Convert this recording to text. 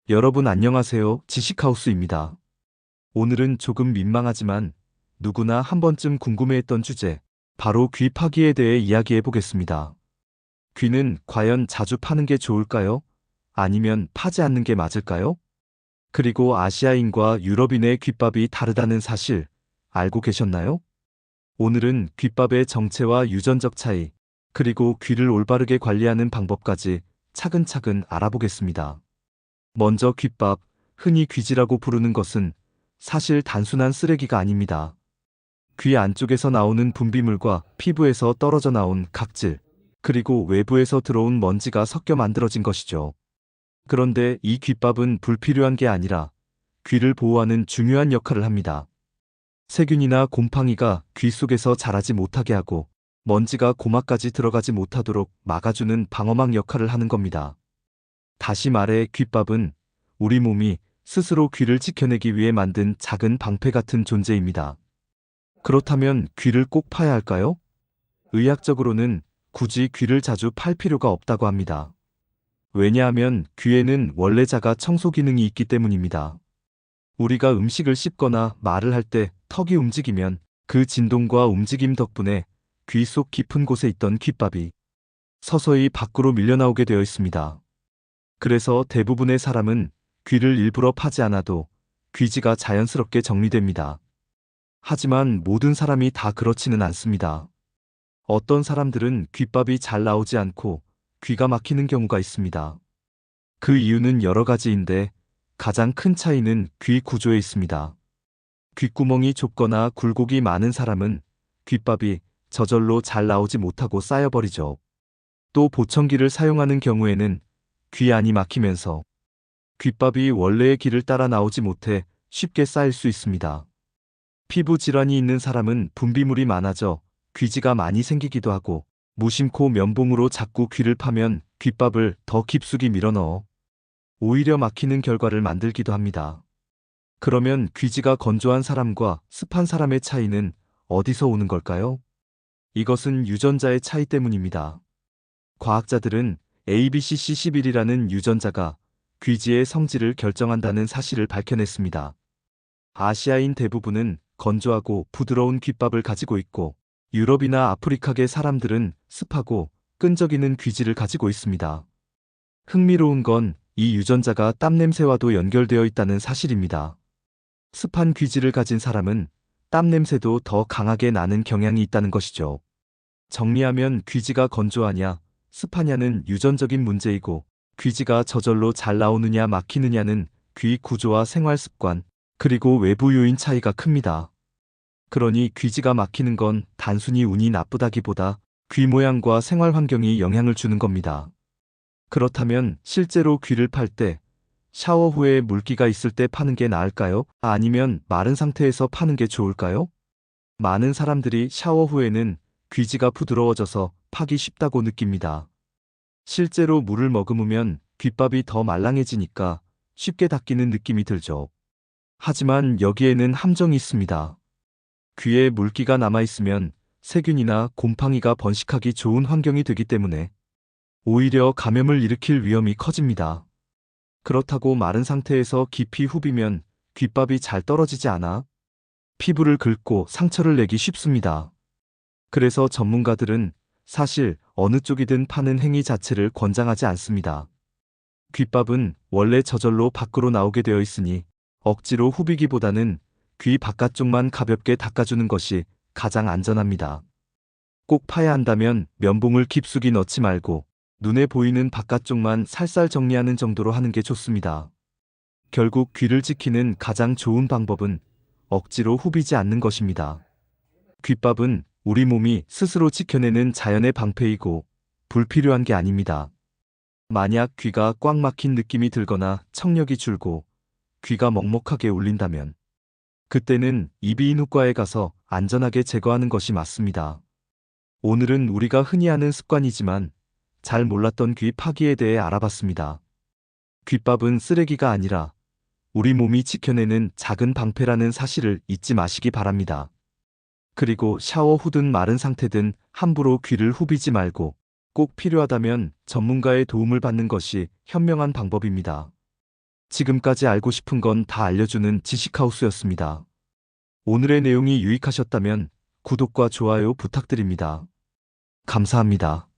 여러분 안녕하세요. 지식하우스입니다. 오늘은 조금 민망하지만 누구나 한 번쯤 궁금해했던 주제, 바로 귀 파기에 대해 이야기해 보겠습니다. 귀는 과연 자주 파는 게 좋을까요? 아니면 파지 않는 게 맞을까요? 그리고 아시아인과 유럽인의 귓밥이 다르다는 사실 알고 계셨나요? 오늘은 귓밥의 정체와 유전적 차이, 그리고 귀를 올바르게 관리하는 방법까지 차근차근 알아보겠습니다. 먼저 귓밥, 흔히 귀지라고 부르는 것은 사실 단순한 쓰레기가 아닙니다. 귀 안쪽에서 나오는 분비물과 피부에서 떨어져 나온 각질, 그리고 외부에서 들어온 먼지가 섞여 만들어진 것이죠. 그런데 이 귓밥은 불필요한 게 아니라 귀를 보호하는 중요한 역할을 합니다. 세균이나 곰팡이가 귀 속에서 자라지 못하게 하고 먼지가 고막까지 들어가지 못하도록 막아주는 방어막 역할을 하는 겁니다. 다시 말해 귓밥은 우리 몸이 스스로 귀를 지켜내기 위해 만든 작은 방패 같은 존재입니다. 그렇다면 귀를 꼭 파야 할까요? 의학적으로는 굳이 귀를 자주 팔 필요가 없다고 합니다. 왜냐하면 귀에는 원래 자가 청소 기능이 있기 때문입니다. 우리가 음식을 씹거나 말을 할 때 턱이 움직이면 그 진동과 움직임 덕분에 귀 속 깊은 곳에 있던 귓밥이 서서히 밖으로 밀려나오게 되어 있습니다. 그래서 대부분의 사람은 귀를 일부러 파지 않아도 귀지가 자연스럽게 정리됩니다. 하지만 모든 사람이 다 그렇지는 않습니다. 어떤 사람들은 귓밥이 잘 나오지 않고 귀가 막히는 경우가 있습니다. 그 이유는 여러 가지인데 가장 큰 차이는 귀 구조에 있습니다. 귓구멍이 좁거나 굴곡이 많은 사람은 귓밥이 저절로 잘 나오지 못하고 쌓여버리죠. 또 보청기를 사용하는 경우에는 귀 안이 막히면서 귓밥이 원래의 길을 따라 나오지 못해 쉽게 쌓일 수 있습니다. 피부 질환이 있는 사람은 분비물이 많아져 귀지가 많이 생기기도 하고 무심코 면봉으로 자꾸 귀를 파면 귓밥을 더 깊숙이 밀어넣어 오히려 막히는 결과를 만들기도 합니다. 그러면 귀지가 건조한 사람과 습한 사람의 차이는 어디서 오는 걸까요? 이것은 유전자의 차이 때문입니다. 과학자들은 ABCC11이라는 유전자가 귀지의 성질을 결정한다는 사실을 밝혀냈습니다. 아시아인 대부분은 건조하고 부드러운 귓밥을 가지고 있고 유럽이나 아프리카계 사람들은 습하고 끈적이는 귀지를 가지고 있습니다. 흥미로운 건 이 유전자가 땀 냄새와도 연결되어 있다는 사실입니다. 습한 귀지를 가진 사람은 땀 냄새도 더 강하게 나는 경향이 있다는 것이죠. 정리하면 귀지가 건조하냐, 습하냐는 유전적인 문제이고 귀지가 저절로 잘 나오느냐 막히느냐는 귀 구조와 생활 습관, 그리고 외부 요인 차이가 큽니다. 그러니 귀지가 막히는 건 단순히 운이 나쁘다기보다 귀 모양과 생활 환경이 영향을 주는 겁니다. 그렇다면 실제로 귀를 팔 때 샤워 후에 물기가 있을 때 파는 게 나을까요? 아니면 마른 상태에서 파는 게 좋을까요? 많은 사람들이 샤워 후에는 귀지가 부드러워져서 파기 쉽다고 느낍니다. 실제로 물을 머금으면 귓밥이 더 말랑해지니까 쉽게 닦이는 느낌이 들죠. 하지만 여기에는 함정이 있습니다. 귀에 물기가 남아있으면 세균이나 곰팡이가 번식하기 좋은 환경이 되기 때문에 오히려 감염을 일으킬 위험이 커집니다. 그렇다고 마른 상태에서 깊이 후비면 귓밥이 잘 떨어지지 않아 피부를 긁고 상처를 내기 쉽습니다. 그래서 전문가들은 사실 어느 쪽이든 파는 행위 자체를 권장하지 않습니다. 귓밥은 원래 저절로 밖으로 나오게 되어 있으니 억지로 후비기보다는 귀 바깥쪽만 가볍게 닦아주는 것이 가장 안전합니다. 꼭 파야 한다면 면봉을 깊숙이 넣지 말고 눈에 보이는 바깥쪽만 살살 정리하는 정도로 하는 게 좋습니다. 결국 귀를 지키는 가장 좋은 방법은 억지로 후비지 않는 것입니다. 귓밥은 우리 몸이 스스로 지켜내는 자연의 방패이고 불필요한 게 아닙니다. 만약 귀가 꽉 막힌 느낌이 들거나 청력이 줄고 귀가 먹먹하게 울린다면 그때는 이비인후과에 가서 안전하게 제거하는 것이 맞습니다. 오늘은 우리가 흔히 하는 습관이지만 잘 몰랐던 귀 파기에 대해 알아봤습니다. 귓밥은 쓰레기가 아니라 우리 몸이 지켜내는 작은 방패라는 사실을 잊지 마시기 바랍니다. 그리고 샤워 후든 마른 상태든 함부로 귀를 후비지 말고 꼭 필요하다면 전문가의 도움을 받는 것이 현명한 방법입니다. 지금까지 알고 싶은 건 다 알려주는 지식하우스였습니다. 오늘의 내용이 유익하셨다면 구독과 좋아요 부탁드립니다. 감사합니다.